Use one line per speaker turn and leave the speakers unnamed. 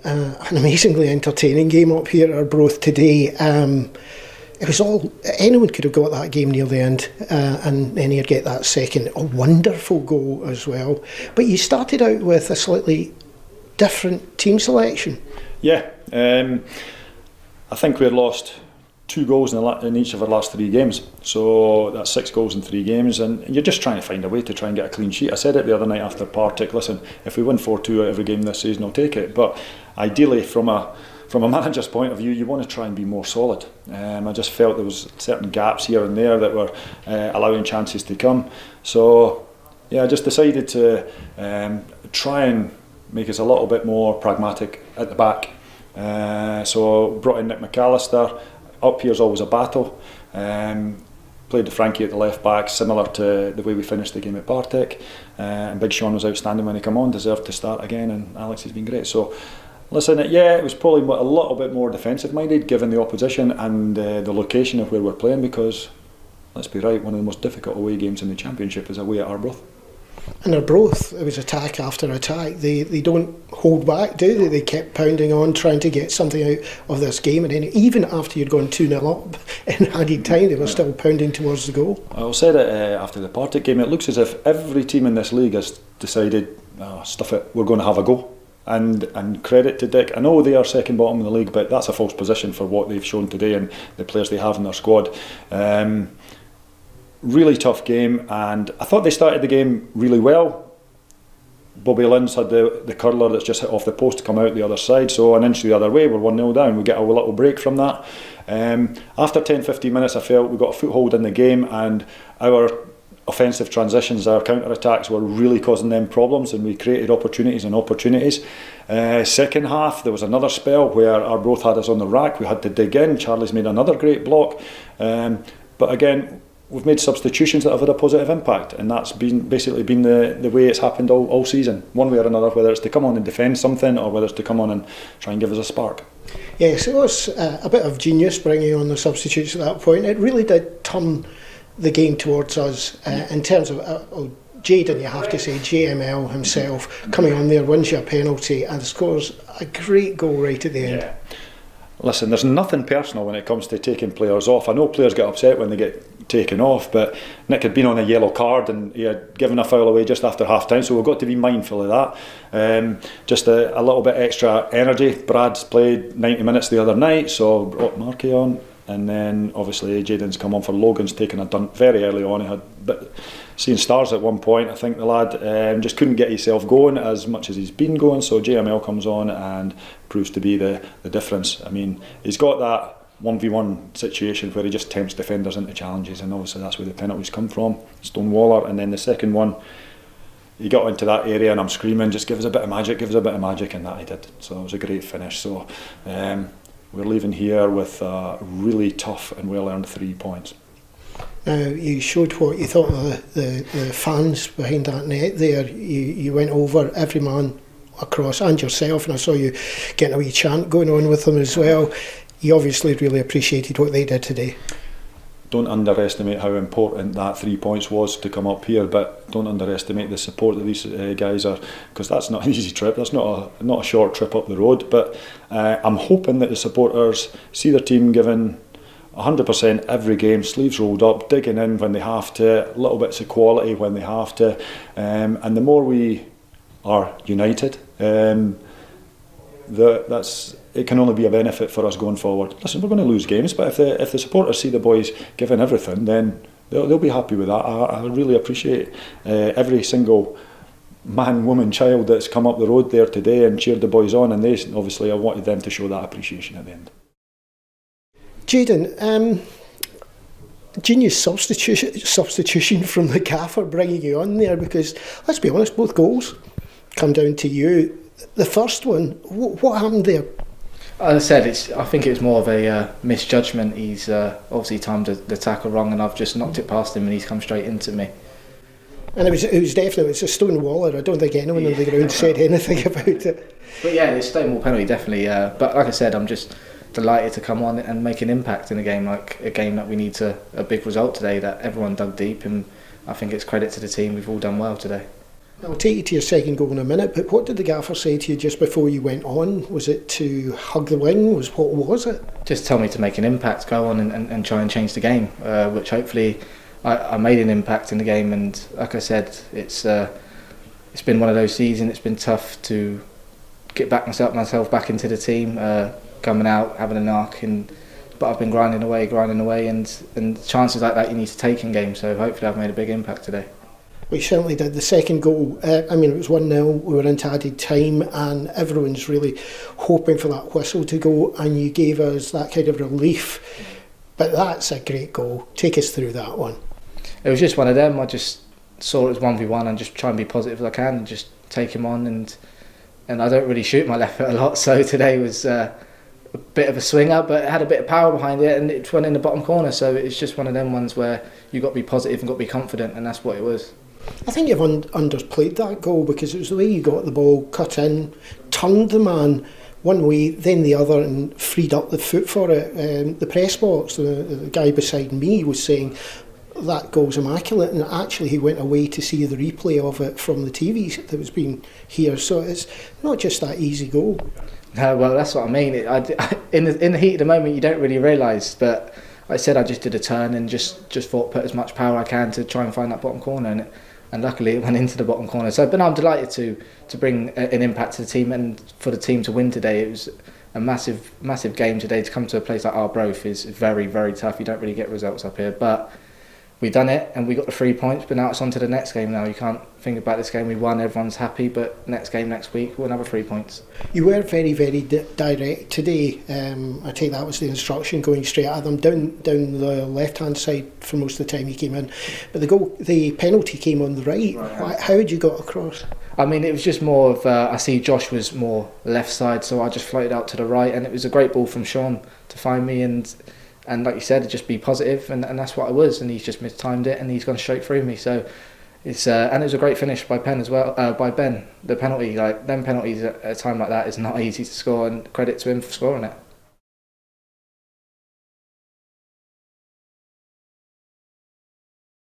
An amazingly entertaining game up here at Arbroath today. It was anyone could have got that game near the end, and then you'd get that second, a wonderful goal as well. But you started out with a slightly different team selection.
Yeah, I think we had lost 2 goals in each of our last 3 games, so that's 6 goals in 3 games, and you're just trying to find a way to try and get a clean sheet. I said it the other night after Partick, listen, if we win 4-2 out of every game this season, I'll take it, but ideally from a manager's point of view, you want to try and be more solid. I just felt there was certain gaps here and there that were allowing chances to come, so yeah, I just decided to try and make us a little bit more pragmatic at the back. So brought in Nick McAllister. Up here's always a battle. Played Frankie at the left back, similar to the way we finished the game at Partick. And Big Sean was outstanding when he came on, deserved to start again, and Alex has been great. So listen, yeah, it was probably a little bit more defensive minded given the opposition and the location of where we're playing, because let's be right, one of the most difficult away games in the Championship is away at Arbroath.
And Arbroath, it was attack after attack. They don't hold back, do they? They kept pounding on, trying to get something out of this game. And then even after you'd gone 2-0 up in added time, they were still pounding towards the goal.
I said it after the Partick game, it looks as if every team in this league has decided, stuff it, we're going to have a go. And credit to Dick. I know they are second bottom in the league, but that's a false position for what they've shown today and the players they have in their squad. Really tough game, and I thought they started the game really well. Bobby Lynn's had the curler that's just hit off the post come out the other side, so an inch the other way, we're 1-0 down. We get a little break from that. After 10-15 minutes I felt we got a foothold in the game, and our offensive transitions, our counter-attacks were really causing them problems, and we created opportunities and opportunities. Second half there was another spell where Arbroath had us on the rack, we had to dig in. Charlie's made another great block, but again we've made substitutions that have had a positive impact, and that's basically been the way it's happened all season, one way or another, whether it's to come on and defend something or whether it's to come on and try and give us a spark.
Yes, it was a bit of genius bringing on the substitutes at that point. It really did turn the game towards us in terms of Jayden, you have to say, JML himself coming on there, wins you a penalty and scores a great goal right at the end.
Yeah. Listen, there's nothing personal when it comes to taking players off. I know players get upset when they get taken off, but Nick had been on a yellow card and he had given a foul away just after half time, so we've got to be mindful of that. Just a little bit extra energy. Brad's played 90 minutes the other night, so brought Markey on, and then obviously Jayden's come on for Logan's taken a dunk very early on. He had seen stars at one point. I think the lad just couldn't get himself going as much as he's been going, so JML comes on and proves to be the difference. I mean, he's got that 1v1 situation where he just tempts defenders into challenges, and obviously that's where the penalties come from. Stonewaller, and then the second one, he got into that area and I'm screaming, just give us a bit of magic, and that he did. So it was a great finish. So we're leaving here with a really tough and well-earned 3 points.
Now, you showed what you thought of the fans behind that net there. You went over every man across, and yourself, and I saw you getting a wee chant going on with them as well. You obviously really appreciated what they did today.
Don't underestimate how important that 3 points was to come up here, but don't underestimate the support that these guys are, because that's not an easy trip, that's not a short trip up the road, but I'm hoping that the supporters see their team giving 100% every game, sleeves rolled up, digging in when they have to, little bits of quality when they have to, and the more we are united, it can only be a benefit for us going forward. Listen, we're going to lose games, but if the supporters see the boys giving everything, then they'll be happy with that. I really appreciate every single man, woman, child that's come up the road there today and cheered the boys on, and obviously I wanted them to show that appreciation at the end.
Jayden, genius substitution from the gaffer bringing you on there, because let's be honest, both goals come down to you. The first one, what happened there?
As I said, I think it was more of a misjudgment. He's obviously timed the tackle wrong, and I've just knocked it past him, and he's come straight into me. And
it was definitely, it's a Stonewaller. I don't think anyone on the ground said anything about it.
But yeah, the Stonewall penalty definitely. But like I said, I'm just delighted to come on and make an impact in a game that we need a big result today. That everyone dug deep, and I think it's credit to the team. We've all done well today.
I'll take you to your second goal in a minute, but what did the gaffer say to you just before you went on? Was it to hug the win? What was it?
Just tell me to make an impact, go on and try and change the game, which hopefully I made an impact in the game. And like I said, it's been one of those seasons. It's been tough to get myself back into the team, coming out, having a knock, but I've been grinding away, and chances like that you need to take in games. So hopefully I've made a big impact today.
We certainly did. The second goal, it was 1-0, we were into added time and everyone's really hoping for that whistle to go, and you gave us that kind of relief. But that's a great goal. Take us through that one.
It was just one of them. I just saw it as 1v1 and just try and be positive as I can and just take him on, and I don't really shoot my left foot a lot, so today was a bit of a swinger, but it had a bit of power behind it and it went in the bottom corner. So it's just one of them ones where you've got to be positive and got to be confident, and that's what it was.
I think you've underplayed that goal, because it was the way you got the ball, cut in, turned the man one way, then the other, and freed up the foot for it. The press box, the guy beside me was saying that goal's immaculate, and actually he went away to see the replay of it from the TV that was being here. So it's not just that easy goal.
No, well, that's what I mean. In the heat of the moment, you don't really realise, but I said I just did a turn and just thought put as much power I can to try and find that bottom corner, and luckily it went into the bottom corner. So, but I'm delighted to bring an impact to the team, and for the team to win today. It was a massive game today. To come to a place like Arbroath is very, very tough. You don't really get results up here, but we done it and we got the 3 points. But now it's on to the next game. Now you can't think about this game. We won, everyone's happy, but next game next week we'll have another 3 points. You
were very, very direct today. I take that was the instruction, going straight at them down the left hand side for most of the time he came in. But the penalty came on the right. How had you got across?
I mean, it was just more of I see Josh was more left side, so I just floated out to the right, and it was a great ball from Sean to find me, and like you said, just be positive, and that's what I was, and he's just mistimed it and he's gone straight through me. So it's and it was a great finish by Ben as well, by Ben. The penalty, like them penalties at a time like that is not easy to score, and credit to him for scoring it.